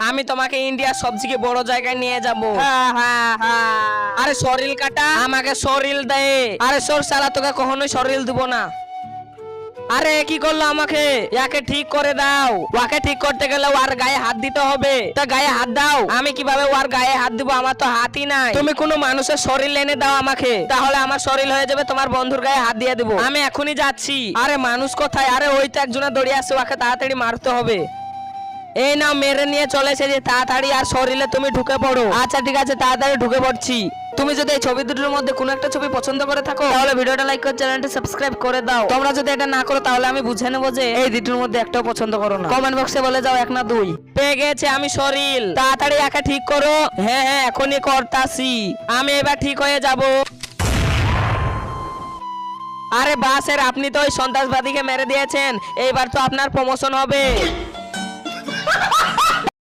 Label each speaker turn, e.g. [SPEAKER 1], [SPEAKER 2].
[SPEAKER 1] আমি তোমাকে ইন্ডিয়ার সবথেকে বড় জায়গায় নিয়ে যাব। আরে শরীর কাটা, আমাকে শরীর দে। আরে সর শালা, তোকে কখনোই শরীর দিব না। আরে কি করলো আমাকে? ইয়াকে ঠিক করে দাও। ওকে ঠিক করতে গেলে ওর গায়ে হাত দিতে হবে। তা গায়ে হাত দাও। আমি কিভাবে ওর গায়ে হাত দিব? আমার তো হাতই নাই। তুমি কোনো মানুষের শরীর এনে দাও আমাকে, তাহলে আমার শরীর হয়ে যাবে। তোমার বন্ধুর গায়ে হাত দিয়ে দেবো। আমি এখনই যাচ্ছি। আরে মানুষ কোথায়? আরে ওই তো একজনে দৌড়িয়ে আসছে, ওকে তাড়াতাড়ি মারতে হবে। এই নাও, মেরে নিয়ে চলে এসেছি। তাড়াতাড়ি আর শরীরে তুমি ঢুকে পড়ো। আচ্ছা ঠিক আছে, তাড়াতাড়ি ঢুকে পড়ছি। তুমি যদি এই ছবি দুটোর মধ্যে কোনো একটা ছবি পছন্দ করে থাকো, তাহলে ভিডিওটা লাইক করে চ্যানেলটা সাবস্ক্রাইব করে দাও। তোমরা যদি এটা না করো, তাহলে আমি বুঝে নেবো যে এই দুটোর মধ্যে একটাও পছন্দ করো না। কমেন্ট বক্সে বলে যাও 1 না 2। পেয়ে গেছে আমি শরীর। তাড়াতাড়ি একা ঠিক করো। হ্যাঁ হ্যাঁ, এখনই করতাছি। আমি এবার ঠিক হয়ে যাব। আরে বাসের, আপনি তো ওই সন্ত্রাসবাদীকে মেরে দিয়েছেন। এইবার তো আপনার প্রমোশন হবে।